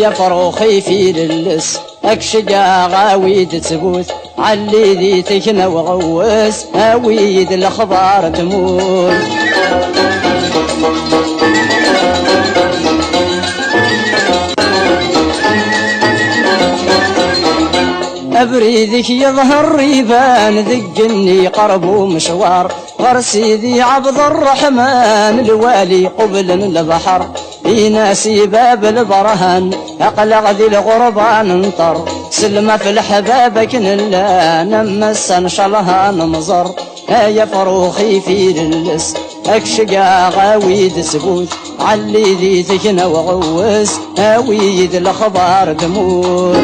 يا فروخي في للس اكشقا غاويد تبوت علي ذي تكنا وغوس هاويد الاخبار تموت. أبريدك يظهر ريبان ذقني قرب ومشوار غرسي ذي عبد الرحمن الوالي قبل البحر في ناسي باب البرهان أقلق ذي الغربان انطر سلمة في الحباب كنلا نمس انشلها ننظر يا فروخي في للس اكشقا غاويد سبوت علي ذي تكنا وغوس هاويد الاخبار تموت.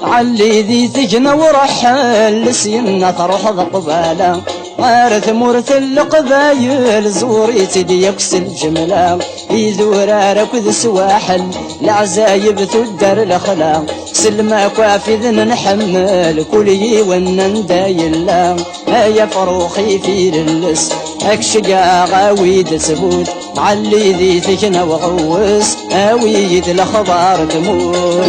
علي ذي تجنى ورحل لسينا تروح ذقبالا غارث مرثل قبايل زوري تدي يكسل جملا يزورارك ذي سواحل العزايب تدر الاخلاق سلما كافذ نحمل كلي ونندايلا يا فروخي في للس اكشقا غاويد سبوت علي ذي تجنى وغوس هاويد الاخبار تموت.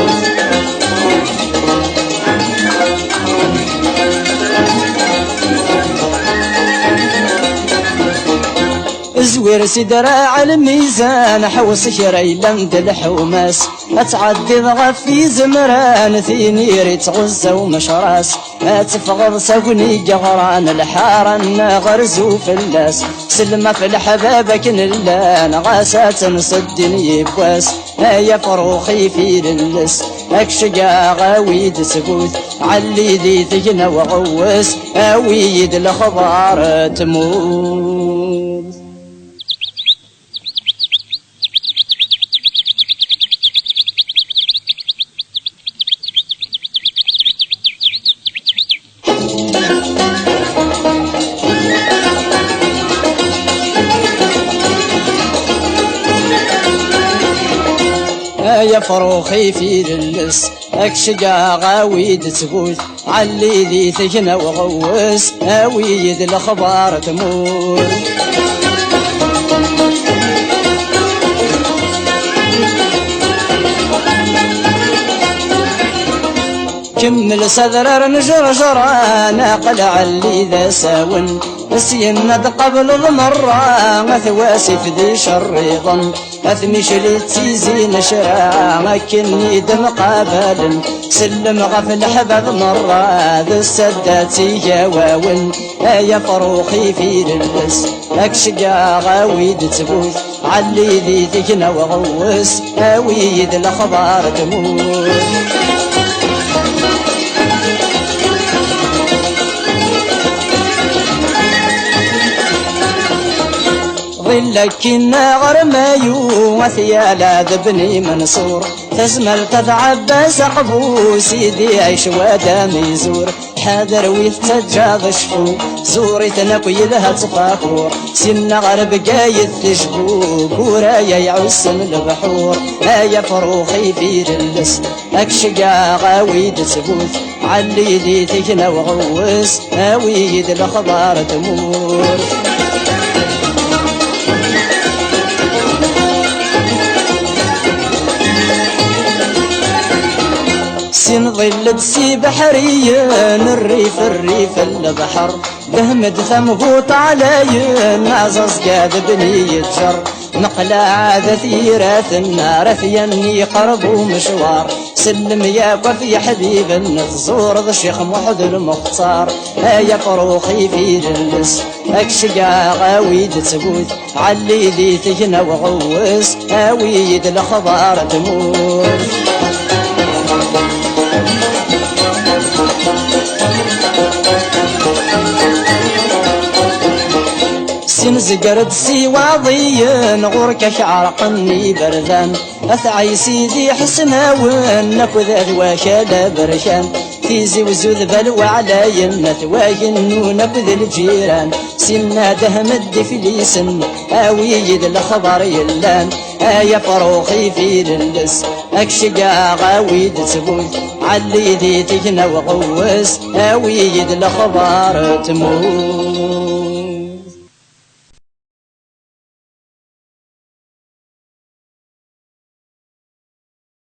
زوير سدراع الميزان حوس شري لمد الحوماس اتعدي ضغفي زمران ثينيري تغزة ومشراس اتفغض سقني جغران الحارن غرزو فلاس سلمة في الحباب كنلان غاسات نصدني بواس يا فروخي في للس اكشقا غاويد سكوت علي ذي تجنى وغوس هاويد الاخبار تموت. يا فروخي في للس اكشقا غاويد تفوت علي ذي تجنى وغوس هاويد الاخبار تموت. كمل صدر نجرجران قلع اللي ذا ساون سيند قبل المرة مثواسي في ذي شريضا أثمي شليتي زين شراع كني دم قابل سلم غفل حباب مرة ذا السداتي جواون يا فروخي في للس اكشقا غاويد تبوت علي ذي تجنى وغوس هاويد الاخبار تموت. ظلك النغر مايو وثيالا ذبني منصور تزمل تذعب سقبو سيدي عيش ودام يزور حاذر ويتجاذ شفو زوري تنقي لها تفاخور سن غرب قايد تشبو قورايا يعسن البحور يا فروخي في للس اكشقا غاويد تبوت علي ذي تجنى وغوس هاويد الاخبار تموت. سين ظل بسي بحريين الريف البحر دهمد ثمغوط عليين عزز قاد بني يتجر نقلة عادة ثيرات النار ثيني قرب ومشوار سلم يا وفي حبيب النزور ذا الشيخ محد المختار يا فروخي في للس اكشقا غاويد تبوت علي ذي تجنى وغوس هاويد الاخبار تموت. سين زقرد سي واضيين غورك شعرقني بردان اثعي سيدي حسناون نكو ذا وكالا برشان تيزي وزوذ بلوى على يمة واين نبذ الجيران سنا دهم فليسن اويد الخبر يلان يا فروخي في رلس اكشقا غاويد تبوث علي ذي تكنا وغوس اويد الخبر تموت